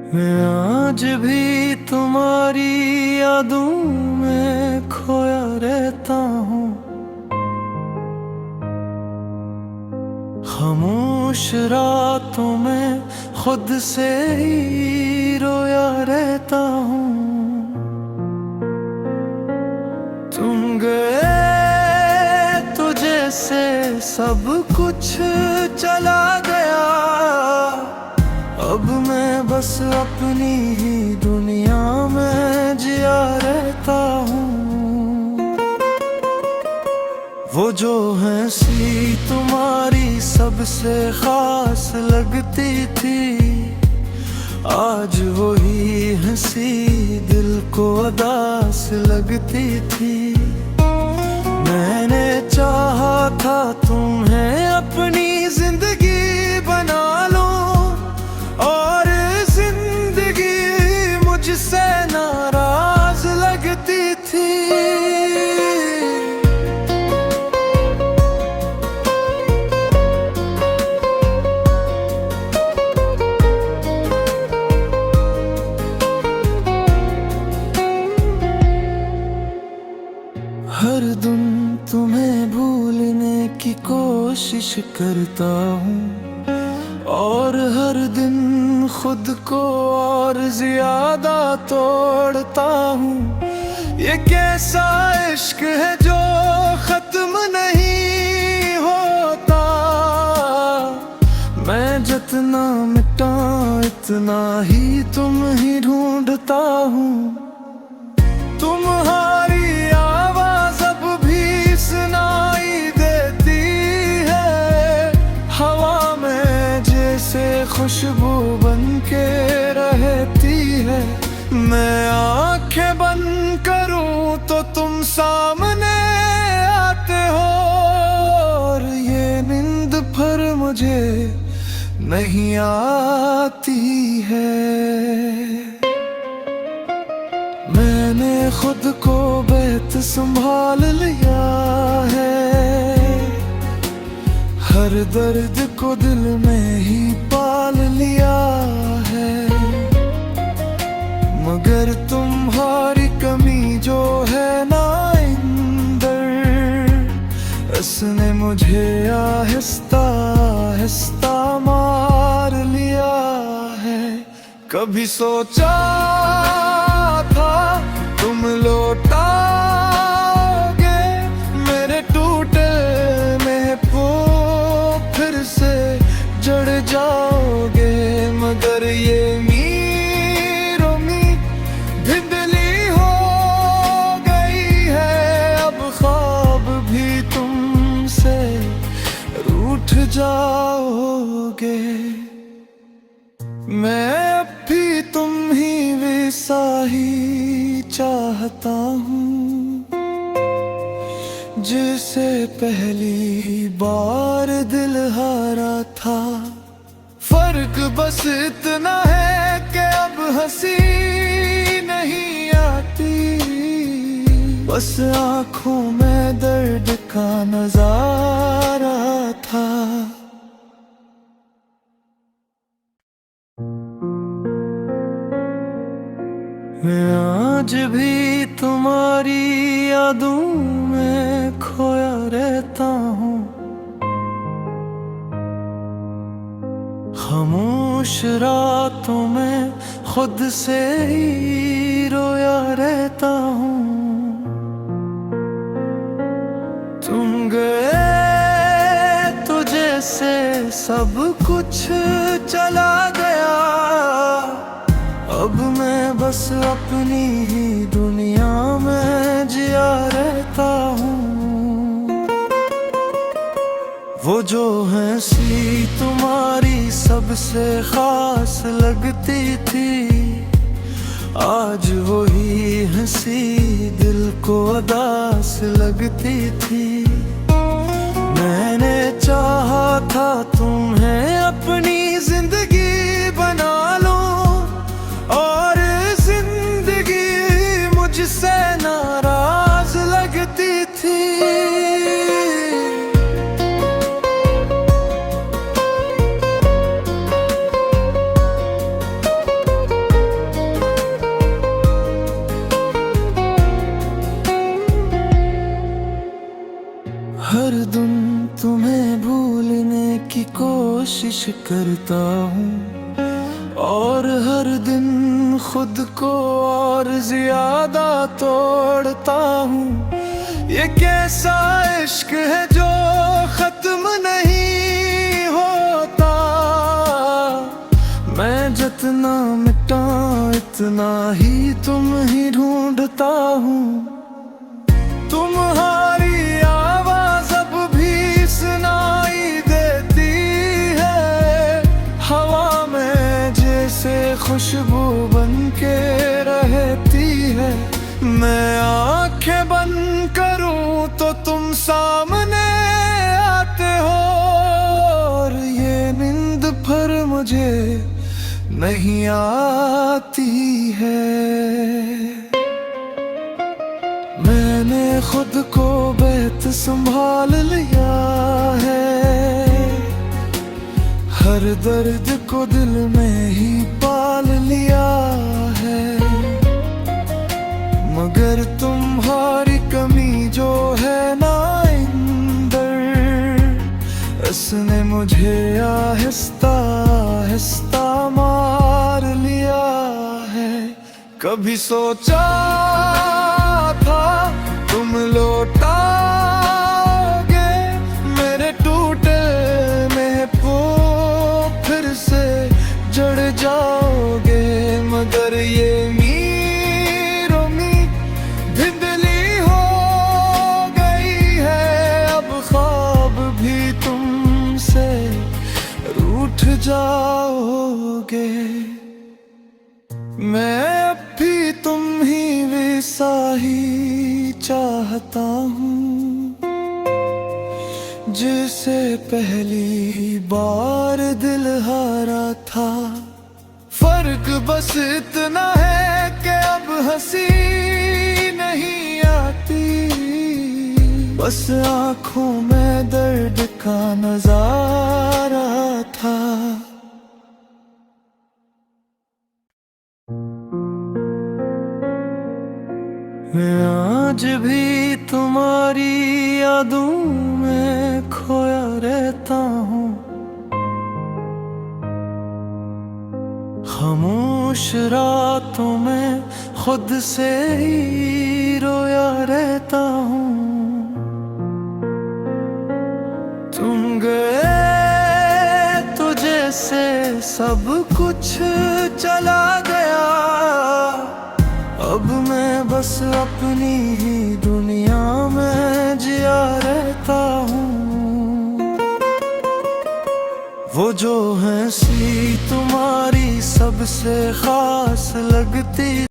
मैं आज भी तुम्हारी यादों में खोया रहता हूँ। खामोश रातों में खुद से ही रोया रहता हूँ। तुम गए तो जैसे सब कुछ चला गया। अब मैं बस अपनी ही दुनिया में जिया रहता हूँ। वो जो हंसी तुम्हारी सबसे खास लगती थी, आज वही हंसी दिल को उदास लगती थी। मैंने चाहा था तुम्हें अपनी जिंदगी बना लो, और जिंदगी मुझसे नाराज लगती थी। हर दिन तुम्हें भूलने की कोशिश करता हूँ, और हर दिन खुद को और ज्यादा तोड़ता हूँ। ये कैसा इश्क है जो खत्म नहीं होता। मैं जितना मिटा इतना ही तुम ही ढूंढता हूँ। तुम्हारी आवाज अब भी सुनाई देती है, हवा में जैसे खुशबू बन के रहती है। मैं आंखें बंद करूं तो तुम सामने आते हो, और ये नींद फिर मुझे नहीं आती है। मैंने खुद को बेहद संभाल लिया है, हर दर्द को दिल में ही पाल लिया है। मगर तुम्हारी कमी जो है ना अंदर, उसने मुझे आहिस्ता आहिस्ता मार लिया है। कभी सोचा था तुम लौटाओगे मेरे टूटे महबूब, फिर से जड़ जाओगे। मगर ये मीर उम्मीद धुंधली हो गई है, अब ख्वाब भी तुमसे रूठ जाओगे। मैं अब भी तुम ही वैसा ही चाहता हूँ, जिसे पहली बार दिल हारा था। फर्क बस इतना है कि अब हंसी नहीं आती, बस आँखों में दर्द का नजारा था। मैं आज भी तुम्हारी यादों में खोया रहता हूँ। खामोश रातों में खुद से ही रोया रहता हूँ। तुम गए तो जैसे सब कुछ चला गया। अब मैं बस अपनी ही दुनिया में जिया रहता हूँ। वो जो हंसी तुम्हारी सबसे खास लगती थी, आज वही हंसी दिल को उदास लगती थी। मैंने चाहा था तुम्हें अपनी जिंदगी बना लो, और जिंदगी मुझसे नाराज लगती थी। कोशिश करता हूँ, और हर दिन खुद को और ज्यादा तोड़ता हूँ। ये कैसा इश्क है जो खत्म नहीं होता। मैं जितना मिटा इतना ही तुम ही ढूंढता हूँ। तुम्हारी आवाज अब भी सुनाई देती है हवा में, जैसे खुशबू बन के रहती है। मैं आंखें बंद करूं तो तुम सामने आते हो, और ये नींद फिर मुझे नहीं आती है। मैंने खुद को बेहद संभाल लिया है, हर दर्द को दिल में ही पाल लिया है। मगर तुम्हारी कमी जो है ना अंदर, उसने मुझे आहिस्ता आहिस्ता मार लिया है। कभी सोचा था तुम लौटाओगे मेरे टूटे महबूब, फिर से जड़ जाओगे। मगर ये उम्मीद धुंधली हो गई है, अब ख्वाब भी तुमसे रूठ जाओगे। मैं अब भी तुम ही वैसा ही चाहता हूँ, जिसे पहली बार दिल हारा था। फर्क बस इतना है कि अब हंसी नहीं आती, बस आँखों में दर्द का नजारा था। मैं आज भी तुम्हारी यादों में खोया रहता हूँ, खामोश रातों में खुद से ही रोया रहता हूँ। तुम गए तो जैसे सब कुछ चला गया, अब मैं बस अपनी ही दुनिया में जिया रहता हूँ। वो जो हंसी तुम्हारी सबसे खास लगती